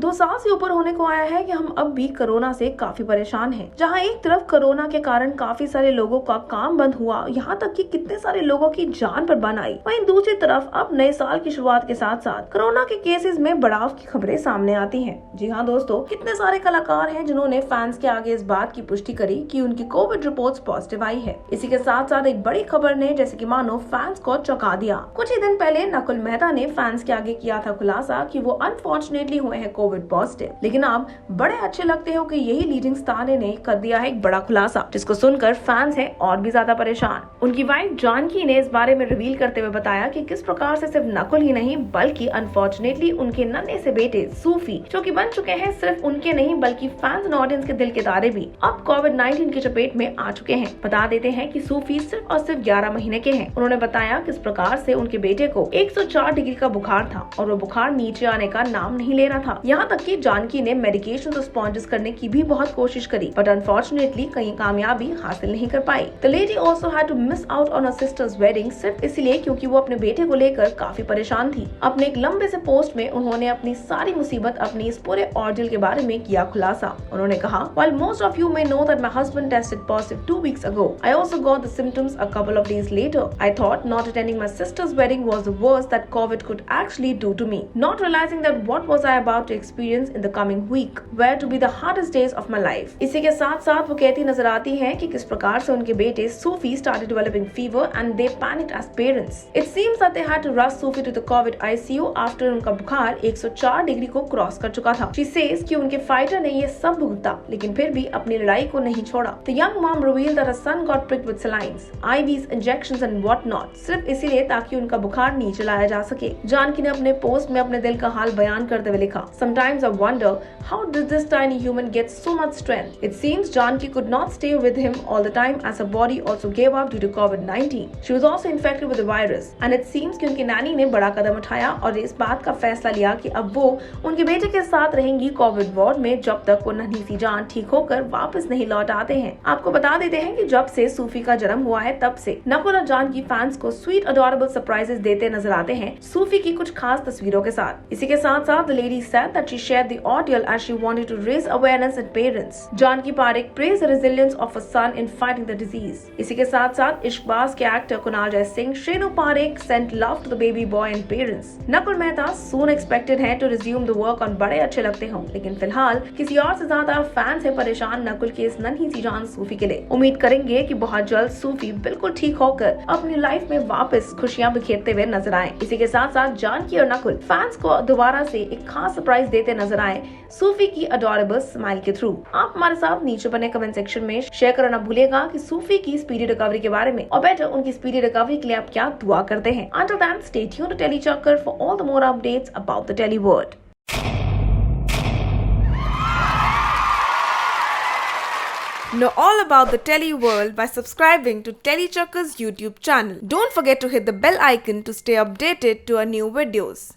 2 साल से ऊपर होने को आया है कि हम अब भी कोरोना से काफी परेशान हैं। जहां एक तरफ कोरोना के कारण काफी सारे लोगों का काम बंद हुआ, यहाँ तक कि कितने सारे लोगों की जान पर बन आई, वहीं दूसरी तरफ अब नए साल की शुरुआत के साथ साथ कोरोना के केसेस में बढ़ाव की खबरें सामने आती हैं। जी हाँ दोस्तों, कितने सारे कलाकार हैं जिन्होंने फैंस के आगे इस बात की पुष्टि करी कि उनकी कोविड रिपोर्ट्स पॉजिटिव आई है। इसी के साथ साथ एक बड़ी खबर ने जैसे कि मानो फैंस को चौंका दिया। कुछ ही दिन पहले नकुल मेहता ने फैंस के आगे किया था खुलासा कि वो अनफॉर्चुनेटली हुए हैं कोविड पॉजिटिव। लेकिन आप बड़े अच्छे लगते हो कि यही लीडिंग स्टार ने कर दिया है एक बड़ा खुलासा, जिसको सुनकर फैंस हैं और भी ज्यादा परेशान। उनकी वाइफ जानकी ने इस बारे में रिवील करते हुए बताया कि किस प्रकार से सिर्फ नकुल ही नहीं बल्कि अनफॉर्चुनेटली उनके नन्हे से बेटे सूफी, जो कि बन चुके हैं सिर्फ उनके नहीं बल्कि फैंस एंड ऑडियंस के दिल के तारे भी, अब कोविड-19 की चपेट में आ चुके हैं। बता देते हैं कि सूफी सिर्फ और सिर्फ 11 महीने के हैं। उन्होंने बताया किस प्रकार से उनके बेटे को 104 डिग्री का बुखार था और वो बुखार नीचे आने का नाम नहीं ले रहा था। यहाँ तक कि जानकी ने मेडिकेशन और स्पॉन्जेस करने की भी बहुत कोशिश करी, बट अनफॉर्चुनेटली कहीं कामयाबी हासिल नहीं कर पाई। The lady also had to miss out on her sister's wedding सिर्फ इसलिए क्योंकि वो अपने बेटे को लेकर काफी परेशान थी। अपने एक लंबे से पोस्ट में उन्होंने अपनी सारी मुसीबत, अपनी इस पूरे ऑर्डर के बारे में किया खुलासा। उन्होंने कहा, While most of you may know that my husband tested positive 2 weeks ago, I also got the symptoms a couple of days later. I thought not attending my sister's wedding was the worst that COVID could actually do to me. Not realizing that what was I about to experience in the coming week were to be the hardest days of my life. इसी के साथ साथ वो कहती नजर आती हैं कि किस प्रकार से उनके बेटे Sufi started developing fever and they panicked as parents. It seems that they had to rush Sufi to the COVID ICU after उनका बुखार 104 डिग्री को क्रॉस कर चुका था। She says कि उनके फाइटर ने ये सब भुगता लेकिन फिर भी अपनी लड़ाई को नहीं छोड़ा। The young mom revealed that her son got pricked with salines, IVs, injections and whatnot, सिर्फ इसीलिए ताकि उनका बुखार नीचे लाया जा सके। जानकी ने अपने पोस्ट में अपने दिल का हाल बयान करते हुए लिखा, Sometimes I wonder how did this tiny human get so much strength? It seems Janki could not stay with him all the time as her body also gave up due to COVID-19. She was also infected with the virus and it seems कि उनकी नानी ने बड़ा कदम उठाया और इस बात का फैसला लिया कि अब वो उनके बेटे के साथ रहेंगी कोविड वार्ड में जब तक वो नन्ही सी जान ठीक होकर वापस नहीं लौट आते हैं। आपको बता देते हैं कि जब से सूफी का जन्म हुआ है तब से नकुल और जानकी फैंस को स्वीट अडोरेबल सरप्राइजेस देते नजर आते हैं सूफी की कुछ खास तस्वीरों के साथ। इसी के साथ साथ the lady said that she shared the audio as she wanted to raise awareness in parents. Janki Parekh praise the resilience of her son in fighting the disease. इसी के साथ साथ इश्कबाज के actor Kunal Jai Singh, Shrenu Parekh sent love to the baby boy and parents. Nakul Mehta soon expected है to resume the work on Bade Achhe लगते हों, लेकिन फिलहाल किसी और से ज्यादा फैंस है परेशान नकुल की इस नन्ही सी जान सूफी के लिए। उम्मीद करेंगे कि बहुत जल्द सूफी बिल्कुल ठीक होकर अपनी लाइफ में वापस खुशियां बिखेरते हुए नजर आए। इसी के साथ साथ जानकी और नकुल फैंस को दोबारा से एक खास सरप्राइज देते नजर आए सूफी की अडोरेबल स्माइल के थ्रू। आप हमारे साथ नीचे बने कमेंट सेक्शन में शेयर करना भूलेगा कि सूफी की स्पीडी रिकवरी के बारे में और बेटर उनकी स्पीडी रिकवरी के लिए आप क्या दुआ करते हैं। Until then, stay tuned to Telly Chakkar for all the more updates about the Telly world. Know all about the Telly world by subscribing to Telly Chakkar's YouTube channel. Don't forget to hit the bell icon to stay updated to our new videos.